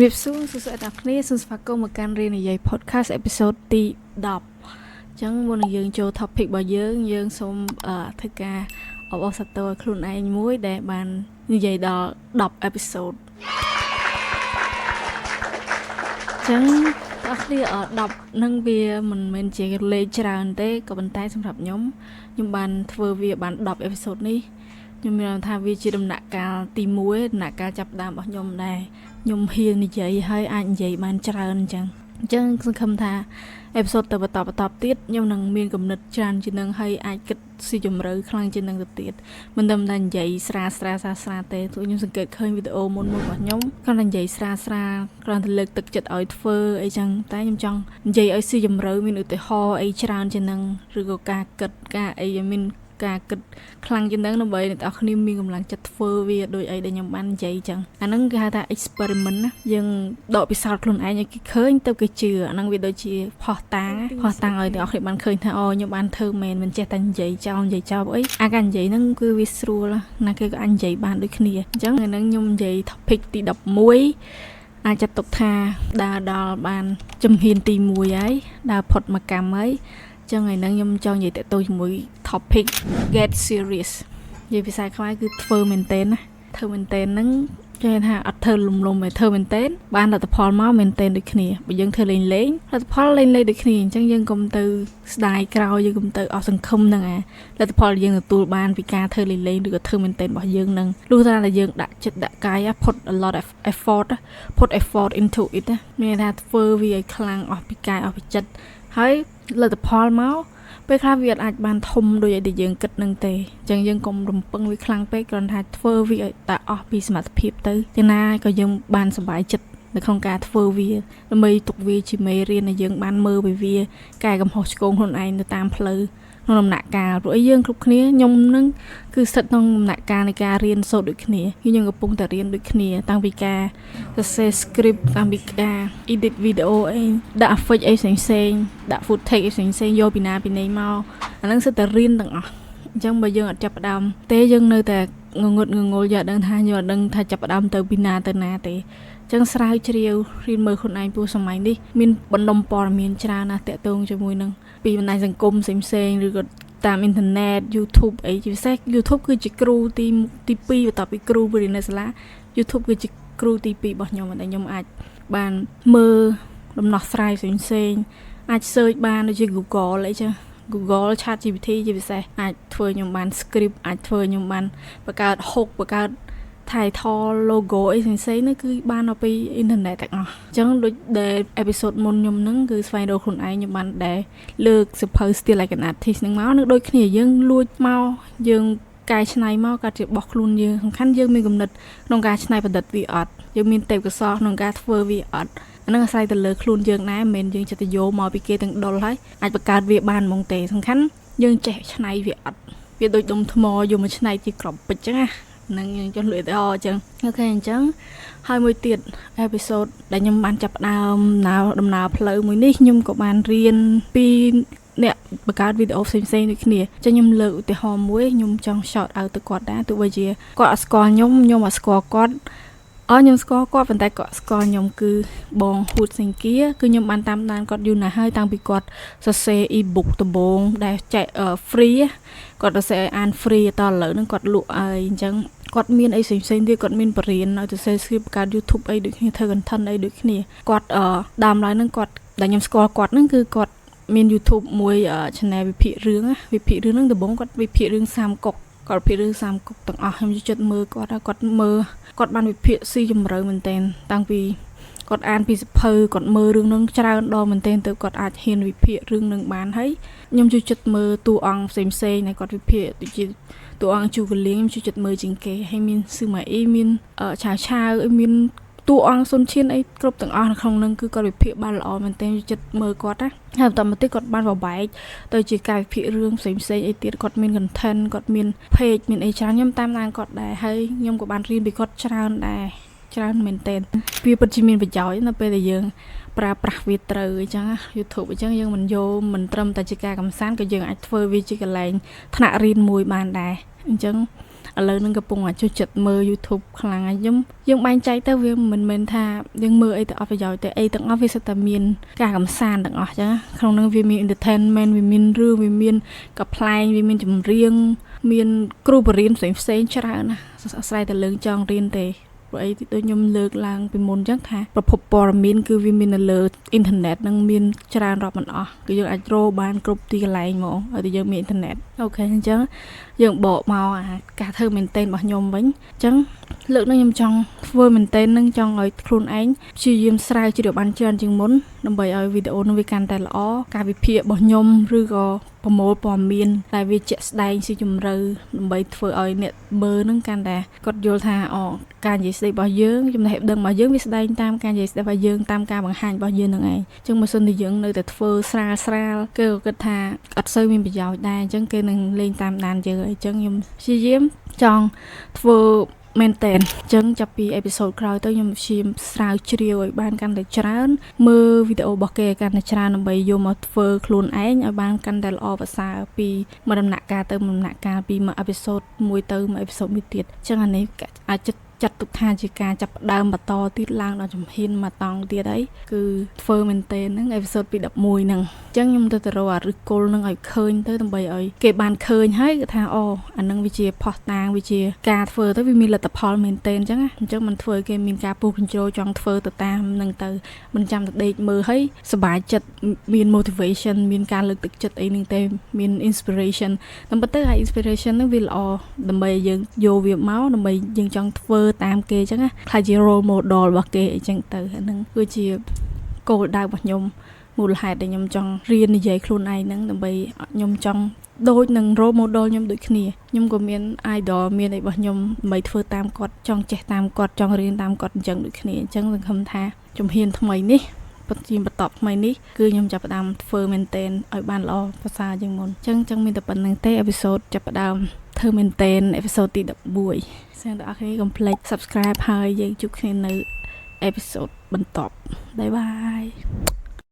រៀបសួរសួស្តីអ្នកគ្នាសូមស្វាគមន៍មកកាន់រៀននិយាយ podcast episode ទី10អញ្ចឹងមុននឹងយើងចូល topic របស់យើងសូមធ្វើការអបអរសាទរខ្លួនឯងមួយដែលបាននិយាយដល់10 episode អញ្ចឹងអ្នកគ្នា10នឹងវាមិនមែនជាលេខច្រើនទេក៏ប៉ុន្តែសម្រាប់ខ្ញុំបានធ្វើវាបាន10 episode នេះខ្ញុំមានថាវាជាដំណាក់កាលទី1ដំណាក់កាលចាប់ផ្ដើមរបស់ខ្ញុំដែរខ្ញុំហ៊ាននិយាយហើយអាចនិយាយបានច្រើនអញ្ចឹងសង្ឃឹមថាអេពីសូតទៅបន្តទៀតខ្ញុំនឹងមានគំនិតច្រើនជាងនឹងហើយអាចគិតស៊ីជម្រៅខ្លាំងជាងនឹងទៅទៀតមិនតែនិយាយស្រាទេព្រោះខ្ញុំសង្កេតឃើញវីដេអូមុនរបស់ខ្ញុំគាត់និយាយស្រាគ្រាន់តែលើកទឹកចិត្តឲ្យធ្វើអីចឹងតែខ្ញុំចង់និយាយឲ្យស៊ីជម្រៅមានឧទាហរណ៍អីច្រើនជាងនឹងឬក៏ការគិតការអីមានការគិតខ្លាំងជាងនឹងដើម្បីអ្នកនរគ្នាមានកម្លាំងចិត្តធ្វើវាដូចអីដែលខ្ញុំបាននិយាយចឹងអាហ្នឹងគេហៅថា experiment ណាយើងដកពិសោធន៍ខ្លួនឯងឲ្យគេឃើញទៅគេជឿអាហ្នឹងវាដូចជាផុសតាំងឲ្យអ្នកនរគ្នាបានឃើញថាខ្ញុំបានធ្វើមែនមិនចេះតែនិយាយចោលអីអាការនិយាយហ្នឹងគឺវាស្រួលណាគេក៏អាចនិយាយបានដូចគ្នាអញ្ចឹងថ្ងៃហ្នឹងខ្ញុំនិយាយ topic ទី11អាចចាត់ទុកថាដើរដល់បានជំហានទី1ហើយដើរផុតមកកម្មហើយចឹងថ្ងៃហ្នឹងខ្ញុំចង់និយាយតទៅជាមួយ topic get serious និយាយភាសាខ្មែរគឺធ្វើមែនតើណាធ្វើមែនតើហ្នឹងគេថាអត់ធ្វើលំទេធ្វើមែនតើបានលទ្ធផលមកមែនតើដូចគ្នាបើយើងធ្វើលេងលទ្ធផលលេងដូចគ្នាអញ្ចឹងយើងកុំទៅស្ដាយក្រោយយើងកុំទៅអស់សង្ឃឹមហ្នឹងលទ្ធផលយើងទទួលបានពីការធ្វើលេងឬក៏ធ្វើមែនតើរបស់យើងហ្នឹងលុះត្រាតែយើងដាក់ចិត្តដាក់កាយ put a lot of effort into it មានថាធ្វើវាឲ្យខ្លាំងអស់ពីកាយអស់ពីចិត្តហើយលទ្ធផលមកពេលខ្លះវាអាចបានធំដូចឲ្យយើងគិតនឹងទេអញ្ចឹងយើងកុំរំពឹងវាខ្លាំងពេកគ្រាន់តែធ្វើវាឲ្យតែអស់ពីសមត្ថភាពទៅយ៉ាងណាក៏យើងបានសប្បាយចិត្តនៅក្នុងការធ្វើវាដើម្បីទុកវាជាមេរៀនដែលយើងបានមើលពីវាកែកំហុសឆ្គងខ្លួនឯងទៅតាមផ្លូវក្នុងដំណាក់កាលព្រោះយើងគ្រប់គ្នាខ្ញុំនឹងគឺស្ថិតក្នុងដំណាក់កាលនៃការរៀនសូត្រដូចគ្នាយើងកំពុងតែរៀនដូចគ្នាតាំងពីការសរសេរ script តាំងពីការ edit video អីដាក់ effect អីផ្សេងដាក់ footage អីផ្សេងយកពីណាពីណីមកអាហ្នឹងសិតតែរៀនទាំងអស់អញ្ចឹងបើយើងអត់ចាប់ផ្ដើមទេយើងនៅតែងងឹតងងល់យកដឹងថាយើងអត់ដឹងថាចាប់ផ្ដើមទៅពីណាទៅណាទេចឹងស្រាវជ្រាវរៀនមើលខ្លួនឯងពោះសម័យនេះមានបណ្ដុំព័ត៌មានច្រើនណាស់តាក់ទងជាមួយនឹងពីបណ្ដាញសង្គមផ្សេងឬក៏តាមអ៊ីនធឺណិត YouTube អីជាពិសេស YouTube គឺជាគ្រូទី2បន្ទាប់ពីគ្រូរៀននៅសាលា YouTube គឺជាគ្រូទី2របស់ខ្ញុំដែលខ្ញុំអាចបានមើលដំណោះស្រាយផ្សេងអាច search បានដូចជា Google អីចឹង Google ChatGPT ជាពិសេសអាចធ្វើខ្ញុំបាន script អាចធ្វើខ្ញុំបានបង្កើត hook បង្កើតtitle logo អីផ្សេងៗនោះគឺបានមកពីអ៊ីនធឺណិតទាំងអស់អញ្ចឹងដូចដែលអេពីសូតមុនខ្ញុំហ្នឹងគឺស្វែងរកខ្លួនឯងខ្ញុំបានដែលលើកសៀវភៅ Still Like an Artist ហ្នឹងមកនឹងដូចគ្នាយើងលួចមកយើងកែច្នៃមកកាត់ជារបស់ខ្លួនយើងសំខាន់យើងមានគំនិតក្នុងការច្នៃប្រឌិតវាអត់យើងមានទេពកោសល្យក្នុងការធ្វើវាអត់អានឹងអាស្រ័យទៅលើខ្លួនយើងដែរមិនមែនយើងចិត្តទៅយកមកពីគេទាំងដុលហើយអាចបង្កើតវាបានហ្មងទេសំខាន់យើងចេះច្នៃវាអត់វាដូចដុំថ្មយកមកច្នៃជាក្របពេជ្រចឹងណានឹងយើងចង់លួចទៅអញ្ចឹងអូខេអញ្ចឹងហើយមួយទៀតអេពីសូតដែលខ្ញុំបានចាប់ផ្ដើមដំណើរផ្លូវមួយនេះខ្ញុំក៏បានរៀនពីអ្នកបង្កើតវីដេអូផ្សេងៗដូចគ្នាអញ្ចឹងខ្ញុំលើកឧទាហរណ៍មួយខ្ញុំចង់ shout out ទៅគាត់ដែរទោះបីជាគាត់អត់ស្គាល់ខ្ញុំអត់ស្គាល់គាត់ខ្ញុំស្គាល់គាត់ប៉ុន្តែគាត់ស្គាល់ខ្ញុំគឺបងហ៊ូតសេងគៀគឺខ្ញុំបានតាមដានគាត់យូរណាស់ហើយតាំងពីគាត់សរសេរ e-book ដំបូងដែលចែក free គាត់សរសេរអាន free តឥឡូវហ្នឹងគាត់លក់ហើយអញ្ចឹងគាត់មានអីផ្សេងៗទៀតគាត់មានបរិញ្ញាឲ្យទៅ script បង្កើត YouTube អីដូចគ្នាធ្វើ content អីដូចគ្នាគាត់ដើមឡើយហ្នឹងគាត់ដែលខ្ញុំស្គាល់គាត់ហ្នឹងគឺគាត់មាន YouTube មួយ channel វិភាគរឿងហ្នឹងដំបូងគាត់វិភាគរឿងសាមកុកគាត់វិភាគរឿងសាមកុកទាំងអស់ខ្ញុំចិត្តមើលគាត់បានវិភាគស៊ីជម្រៅមែនទែនតាំងពីគាត់អានពីសភៅគាត់មើលរឿងហ្នឹងច្រើនដងមែនទែនទៅគាត់អាចហ៊ានវិភាគរឿងហ្នឹងបានហើយខ្ញុំជួយចិត្តមើលតួអង្គផ្សេងៗដែលគាត់វិភាគដូចជាតួអង្គជូកលៀងខ្ញុំជួយចិត្តមើលជាងគេហើយមានស៊ឺម៉ាអ៊ីមានឆាវមានតួអង្គសុនឈៀនអីគ្រប់ទាំងអស់នៅក្នុងហ្នឹងគឺគាត់វិភាគបានល្អមែនទែនចិត្តមើលគាត់ណាហើយបន្តមកទៀតគាត់បានបបែកទៅជាការវិភាគរឿងផ្សេងៗអីទៀតគាត់មាន content គាត់មាន page មានអីច្រើនខ្ញុំតាមដានគាត់ដែរហើយខ្ញុំក៏បានរៀនពីគាត់ច្រើនមែនទែនវាពិតជាមានប្រយោជន៍នៅពេលដែលយើងប្រើប្រាស់វាត្រូវអញ្ចឹង YouTube អញ្ចឹងយើងមិនត្រឹមតែជាការកម្សាន្តក៏យើងអាចធ្វើវាជាកន្លែងថ្នាក់រៀនមួយបានដែរអញ្ចឹង ឥឡូវនឹងកំពុងចូលចិត្តមើល YouTube ខ្លាំងហើយយើងបែងចែកទៅវាមិនមែនថាយើងមើលអីទៅអត់ប្រយោជន៍ទេអីទាំងអស់វាសុទ្ធតែមានការកម្សាន្តទាំងអស់ចឹងក្នុងនោះវាមាន entertainment វាមានរឿងវាមានកំ pl ែងវាមានចម្រៀងមានគ្រូបរិញ្ញាបត្រផ្សេងច្រើនណាអាស្រ័យទៅលើចង់រៀនទេព្រោះអីដូចខ្ញុំលើកឡើងពីមុនចឹងថាប្រភពព័ត៌មានគឺវាមាននៅលើអ៊ីនធឺណិតនឹងមានច្រើនរាប់មិនអស់គឺយើងអាចរកបានគ្រប់ទីកន្លែងហ្មងឲ្យតែយើងមានអ៊ីនធឺណិតអូខេអញ្ចឹងយើងបកមកអាការធ្វើមែនតេនរបស់ខ្ញុំវិញអញ្ចឹងលើកនេះខ្ញុំចង់ធ្វើមែនតេននឹងចង់ឲ្យខ្លួនឯងព្យាយាមស្រាវជ្រាវបានច្រើនជាងមុនដើម្បីឲ្យវីដេអូនោះវាកាន់តែល្អការវិភាគរបស់ខ្ញុំឬក៏ប្រមូលព័ត៌មានតែវាជាក់ស្ដែងស៊ីជម្រៅដើម្បីធ្វើឲ្យអ្នកមើលនឹងកាន់តែគាត់យល់ថាការនិយាយស្ដីរបស់យើងចំណេះដឹងរបស់យើងវាស្ដែងតាមការនិយាយស្ដីរបស់យើងតាមការបង្ហាញរបស់យើងនឹងឯងអញ្ចឹងបើសិនជាយើងនៅតែធ្វើស្រាលគេក៏គិតថាអត់សូវមានប្រយោជន៍ដែរអញ្ចឹងគេនឹងលេងតាមដានយើងអញ្ចឹងខ្ញុំព្យាយាមចង់ធ្វើមែនតើអញ្ចឹងចាប់ពីអេពីសូតក្រោយទៅខ្ញុំព្យាយាមស្រាវជ្រាវឲ្យបានកាន់តែច្រើនមើលវីដេអូរបស់គេកាន់តែច្រើនដើម្បីយកមកធ្វើខ្លួនឯងឲ្យបានកាន់តែល្អប្រសើរពីមួយដំណាក់កាលទៅមួយដំណាក់កាលពីមួយអេពីសូតមួយទៅមួយអេពីសូតមួយទៀតអញ្ចឹងអានេះអាចចាត់ទុកថាជាការចាប់ផ្ដើមបន្តទៀតឡើងដល់ជំហានមកតង់ទៀតហើយគឺធ្វើមែនតើហ្នឹងអេពីសូតពី11ហ្នឹងអញ្ចឹងខ្ញុំទៅរកអាឫសគល់ហ្នឹងឲ្យឃើញទៅដើម្បីឲ្យគេបានឃើញហើយគឺថាអាហ្នឹងវាជាផុសតាងវាជាការធ្វើទៅវាមានលទ្ធផលមែនតើអញ្ចឹងមិនធ្វើឲ្យគេមានការពុះបញ្ជ្រោចង់ធ្វើទៅតាមហ្នឹងទៅមិនចាំតែដេកមើលហើយសប្បាយចិត្តមាន motivation មានការលើកទឹកចិត្តអីហ្នឹងទេមាន inspiration តែប៉ុន្តែអា inspiration ហ្នឹងវាល្អដើម្បីយើងយកវាមកដើម្បីយើងចង់ធ្វើតាមគេអញ្ចឹងណាខ្លាចជា role model របស់គេអញ្ចឹងទៅហ្នឹងគឺជាគោលដៅរបស់ខ្ញុំមូលហេតុដែលខ្ញុំចង់រៀននិយាយខ្លួនឯងហ្នឹងដើម្បីខ្ញុំចង់ដូចនឹង role model ខ្ញុំដូចគ្នាខ្ញុំក៏មាន idol មានអីរបស់ខ្ញុំដើម្បីធ្វើតាមគាត់ចង់ចេះតាមគាត់ចង់រៀនតាមគាត់អញ្ចឹងដូចគ្នាអញ្ចឹងសង្ឃឹមថាជំហានថ្មីនេះបន្តថ្មីនេះគឺខ្ញុំចាប់ផ្ដើមធ្វើមែនតើឲ្យបានល្អប្រសើរជាងមុនអញ្ចឹងមានតែប៉ុណ្្នឹងទេអេពីសូតចាប់ផ្ដើមធ្វើមែនតើអេពីសូតទី11សូមអ្នកនរកុំភ្លេច subscribe ហើយយើងជួបគ្នានៅអេពីសូតបន្តបាយបាយ